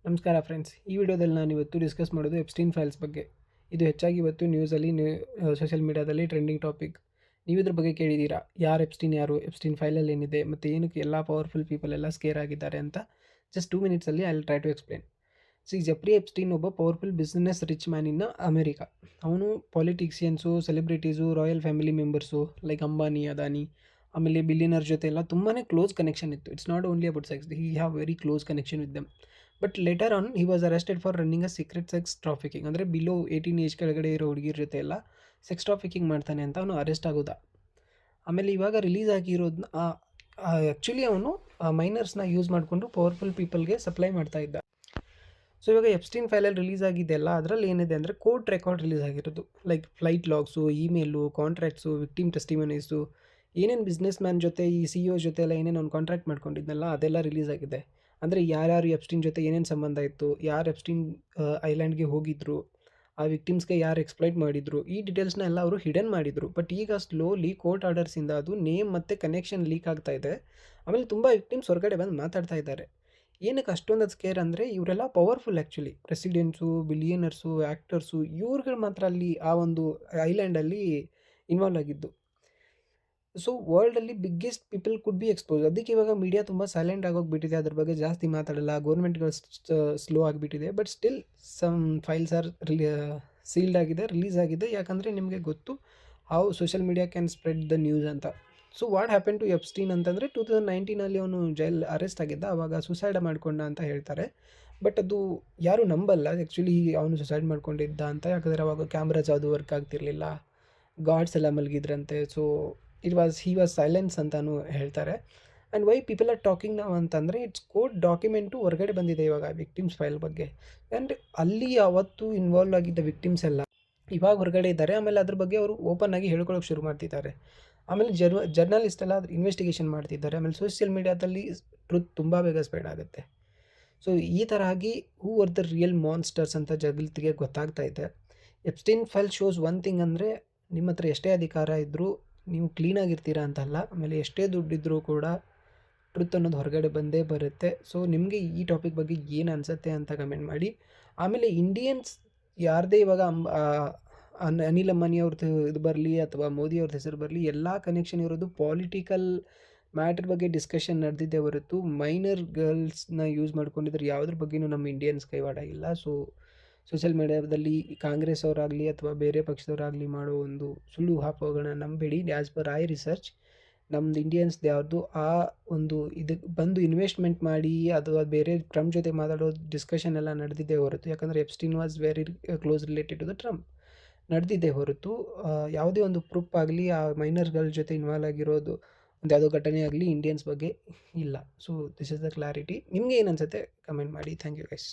ನಮಸ್ಕಾರ ಫ್ರೆಂಡ್ಸ್. ಈ ವಿಡಿಯೋದಲ್ಲಿ ನಾನು ಇವತ್ತು ಡಿಸ್ಕಸ್ ಮಾಡೋದು ಎಪ್ಸ್ಟೀನ್ ಫೈಲ್ಸ್ ಬಗ್ಗೆ. ಇದು ಹೆಚ್ಚಾಗಿ ಇವತ್ತು ನ್ಯೂಸಲ್ಲಿ ಸೋಷಿಯಲ್ ಮೀಡಿಯಾದಲ್ಲಿ ಟ್ರೆಂಡಿಂಗ್ ಟಾಪಿಕ್. ನೀವು ಇದ್ರ ಬಗ್ಗೆ ಕೇಳಿದ್ದೀರಾ, ಯಾರು ಎಪ್ಸ್ಟೀನ್ ಫೈಲಲ್ಲಿ ಏನಿದೆ ಮತ್ತು ಏನಕ್ಕೆ ಎಲ್ಲ ಪವರ್ಫುಲ್ ಪೀಪಲ್ ಎಲ್ಲ ಸ್ಕೇರ್ ಆಗಿದ್ದಾರೆ ಅಂತ. ಜಸ್ಟ್ 2 ಮಿನಿಟ್ಸಲ್ಲಿ I will try to explain. Jeffrey Epstein ಒಬ್ಬ powerful business rich man in America. ಅವನು politicians, celebrities, royal family members like Ambani, Adani, ಆಮೇಲೆ ಬಿಲಿಯನರ್ ಜೊತೆ ಎಲ್ಲ ತುಂಬಾ ಕ್ಲೋಸ್ ಕನೆಕ್ಷನ್ ಇತ್ತು. It's not only about sex, he have very close connection with them. But later on he was arrested for running a secret sex trafficking. ಅಂದರೆ below 18 age ಕೆಳಗಡೆ ಇರೋ ಹುಡುಗಿರ ಜೊತೆ ಎಲ್ಲ ಸೆಕ್ಸ್ ಟ್ರಾಫಿಕಿಂಗ್ ಮಾಡ್ತಾನೆ ಅಂತ ಅವನು ಅರೆಸ್ಟ್ ಆಗೋದ. ಆಮೇಲೆ ಇವಾಗ ರಿಲೀಸ್ ಆಗಿರೋದನ್ನ ಆ್ಯಕ್ಚುಲಿ ಅವನು ಮೈನರ್ಸ್ನ ಯೂಸ್ ಮಾಡಿಕೊಂಡು ಪವರ್ಫುಲ್ ಪೀಪಲ್ಗೆ ಸಪ್ಲೈ ಮಾಡ್ತಾ ಇದ್ದ. ಸೊ ಇವಾಗ ಎಪ್ಸ್ಟೀನ್ ಫೈಲಲ್ಲಿ ರಿಲೀಸ್ ಆಗಿದೆಯಲ್ಲ, ಅದರಲ್ಲಿ ಏನಿದೆ ಅಂದರೆ ಕೋರ್ಟ್ ರೆಕಾರ್ಡ್ ರಿಲೀಸ್ ಆಗಿರೋದು. Like flight logs, email, contracts, victim testimonies, ಏನೇನು ಬಿಸ್ನೆಸ್ ಮ್ಯಾನ್ ಜೊತೆ ಈ CEO ಜೊತೆ ಎಲ್ಲ ಏನೇನು ಅವ್ನು ಕಾಂಟ್ರಾಕ್ಟ್ ಮಾಡ್ಕೊಂಡಿದ್ನಲ್ಲ ಅದೆಲ್ಲ ರಿಲೀಸ್ ಆಗಿದೆ. ಅಂದರೆ ಯಾರ್ಯಾರು ಎಪ್ಸ್ಟೀನ್ ಜೊತೆ ಏನೇನು ಸಂಬಂಧ ಇತ್ತು, ಯಾರು ಎಪ್ಸ್ಟೀನ್ ಐಲ್ಯಾಂಡ್ಗೆ ಹೋಗಿದ್ರು, ಆ ವಿಕ್ಟಿಮ್ಸ್ಗೆ ಯಾರು ಎಕ್ಸ್ಪ್ಲೈಟ್ ಮಾಡಿದ್ರು, ಈ ಡೀಟೇಲ್ಸ್ನ ಎಲ್ಲ ಅವರು ಹಿಡನ್ ಮಾಡಿದರು. ಬಟ್ ಈಗ ಸ್ಲೋಲಿ ಕೋರ್ಟ್ ಆರ್ಡರ್ಸಿಂದ ಅದು ನೇಮ್ ಮತ್ತು ಕನೆಕ್ಷನ್ ಲೀಕ್ ಆಗ್ತಾ ಇದೆ. ಆಮೇಲೆ ತುಂಬ ವಿಕ್ಟಿಮ್ಸ್ ಹೊರಗಡೆ ಬಂದು ಮಾತಾಡ್ತಾ ಇದ್ದಾರೆ. ಏನಕ್ಕೆ ಅಷ್ಟೊಂದು ಸ್ಕೇರ್ ಅಂದರೆ ಇವರೆಲ್ಲ powerful actually. Presidents, billionaires, actors, ಇವ್ರುಗಳು ಮಾತ್ರ ಅಲ್ಲಿ ಆ ಒಂದು ಐಲ್ಯಾಂಡಲ್ಲಿ ಇನ್ವಾಲ್ವ್ ಆಗಿದ್ದು. ಸೊ ವರ್ಲ್ಡಲ್ಲಿ biggest people could be expose. ಅದಕ್ಕೆ ಇವಾಗ ಮೀಡಿಯಾ ತುಂಬ ಸೈಲೆಂಟ್ ಆಗೋಗ್ಬಿಟ್ಟಿದೆ, ಅದ್ರ ಬಗ್ಗೆ ಜಾಸ್ತಿ ಮಾತಾಡಲ್ಲ. ಗೌರ್ಮೆಂಟ್ಗಳು ಸ್ಲೋ ಆಗಿಬಿಟ್ಟಿದೆ. But still some files are sealed ಆಗಿದೆ, ರಿಲೀಸ್ ಆಗಿದೆ. ಯಾಕಂದರೆ ನಿಮಗೆ ಗೊತ್ತು how social media can spread the news ಅಂತ. So what happen to Epstein ಅಂತಂದರೆ 2019 ಅವನು ಅರೆಸ್ಟ್ ಆಗಿದ್ದ. ಆವಾಗ ಸುಸೈಡ್ ಮಾಡ್ಕೊಂಡ ಅಂತ ಹೇಳ್ತಾರೆ. ಬಟ್ ಅದು ಯಾರು ನಂಬಲ್ಲ ಆ್ಯಕ್ಚುಲಿ ಅವನು ಸುಸೈಡ್ ಮಾಡ್ಕೊಂಡಿದ್ದ ಅಂತ. ಯಾಕಂದರೆ ಅವಾಗ ಕ್ಯಾಮ್ರಾಸ್ ಯಾವುದು ವರ್ಕ್ ಆಗ್ತಿರ್ಲಿಲ್ಲ, ಗಾರ್ಡ್ಸ್ ಎಲ್ಲ ಮಲಗಿದ್ರಂತೆ. ಸೊ ಹಿ ವಾಸ್ ಸೈಲೆನ್ಸ್ ಅಂತಲೂ ಹೇಳ್ತಾರೆ. And why people are talking ನಾವು ಅಂತಂದರೆ ಇಟ್ಸ್ ಕೋರ್ಟ್ ಡಾಕ್ಯುಮೆಂಟು ಹೊರಗಡೆ ಬಂದಿದೆ ಇವಾಗ ವಿಕ್ಟಿಮ್ಸ್ ಫೈಲ್ ಬಗ್ಗೆ. ಆ್ಯಂಡ್ ಅಲ್ಲಿ ಅವತ್ತು ಇನ್ವಾಲ್ವ್ ಆಗಿದ್ದ ವಿಕ್ಟಿಮ್ಸ್ ಎಲ್ಲ ಇವಾಗ ಹೊರಗಡೆ ಇದ್ದಾರೆ. ಆಮೇಲೆ ಅದ್ರ ಬಗ್ಗೆ ಅವರು ಓಪನ್ ಆಗಿ ಹೇಳ್ಕೊಳ್ಳೋಕೆ ಶುರು ಮಾಡ್ತಿದ್ದಾರೆ. ಆಮೇಲೆ ಜರ್ನಲಿಸ್ಟ್ ಎಲ್ಲ ಅದ್ರ ಇನ್ವೆಸ್ಟಿಗೇಷನ್ ಮಾಡ್ತಿದ್ದಾರೆ. ಆಮೇಲೆ ಸೋಷಿಯಲ್ ಮೀಡಿಯಾದಲ್ಲಿ ಟ್ರುತ್ ತುಂಬ ಬೇಗ ಸ್ಪ್ರೆಡ್ ಆಗುತ್ತೆ. ಸೊ ಈ ಥರ ಆಗಿ who are the real monsters ಅಂತ ಜಗತ್ತಿಗೆ ಗೊತ್ತಾಗ್ತಾ ಇದೆ. Epstein file shows one thing ಅಂದರೆ, ನಿಮ್ಮ ಹತ್ರ ಎಷ್ಟೇ ಅಧಿಕಾರ ಇದ್ದರೂ ನೀವು ಕ್ಲೀನಾಗಿರ್ತೀರಾ ಅಂತಲ್ಲ, ಆಮೇಲೆ ಎಷ್ಟೇ ದುಡ್ಡಿದ್ರೂ ಕೂಡ ಟ್ರುತ್ ಅನ್ನೋದು ಹೊರಗಡೆ ಬಂದೇ ಬರುತ್ತೆ. ಸೊ ನಿಮಗೆ ಈ ಟಾಪಿಕ್ ಬಗ್ಗೆ ಏನು ಅನಿಸುತ್ತೆ ಅಂತ ಕಮೆಂಟ್ ಮಾಡಿ. ಆಮೇಲೆ ಇಂಡಿಯನ್ಸ್ ಯಾರದೇ ಇವಾಗ ಅನಿಲ್ ಅಂಬಾನಿ ಅವ್ರದ್ದು ಇದು ಬರಲಿ ಅಥವಾ ಮೋದಿ ಅವ್ರದ್ದು ಹೆಸರು ಬರಲಿ, ಎಲ್ಲ ಕನೆಕ್ಷನ್ ಇರೋದು ಪಾಲಿಟಿಕಲ್ ಮ್ಯಾಟ್ರ್ ಬಗ್ಗೆ ಡಿಸ್ಕಷನ್ ನಡೆದಿದ್ದೇ ಹೊರತು ಮೈನರ್ ಗರ್ಲ್ಸ್ನ ಯೂಸ್ ಮಾಡ್ಕೊಂಡಿದ್ರೆ ಯಾವುದ್ರ ಬಗ್ಗೆಯೂ ನಮ್ಮ ಇಂಡಿಯನ್ಸ್ ಕೈವಾಡಾಗಿಲ್ಲ. ಸೊ ಸೋಷಿಯಲ್ ಮೀಡಿಯಾದಲ್ಲಿ ಕಾಂಗ್ರೆಸ್ ಅವರಾಗಲಿ ಅಥವಾ ಬೇರೆ ಪಕ್ಷದವರಾಗಲಿ ಮಾಡೋ ಒಂದು ಸುಳ್ಳು ಊಹಾಪೋಹಗಳನ್ನ ನಂಬೇಡಿ. ಆ್ಯಸ್ ಪರ್ ಐ ರಿಸರ್ಚ್, ನಮ್ದು ಇಂಡಿಯನ್ಸ್ದು ಯಾವುದು ಆ ಒಂದು ಇದಕ್ಕೆ ಬಂದು ಇನ್ವೆಸ್ಟ್ಮೆಂಟ್ ಮಾಡಿ ಅಥವಾ ಬೇರೆ ಟ್ರಂಪ್ ಜೊತೆ ಮಾತಾಡೋ ಡಿಸ್ಕಷನ್ ಎಲ್ಲ ನಡೆದಿದ್ದೇ ಹೊರತು, ಯಾಕಂದರೆ Epstein was very close related to the Trump, ನಡೆದಿದ್ದೇ ಹೊರತು ಯಾವುದೇ ಒಂದು ಪ್ರೂಫ್ ಆಗಲಿ ಆ ಮೈನರ್ಗಳ ಜೊತೆ ಇನ್ವಾಲ್ವ್ ಆಗಿರೋದು ಒಂದು ಯಾವುದೋ ಘಟನೆ ಆಗಲಿ ಇಂಡಿಯನ್ಸ್ ಬಗ್ಗೆ ಇಲ್ಲ. So this is the clarity. ನಿಮಗೆ ಏನು ಅನಿಸುತ್ತೆ ಕಮೆಂಟ್ ಮಾಡಿ. Thank you guys.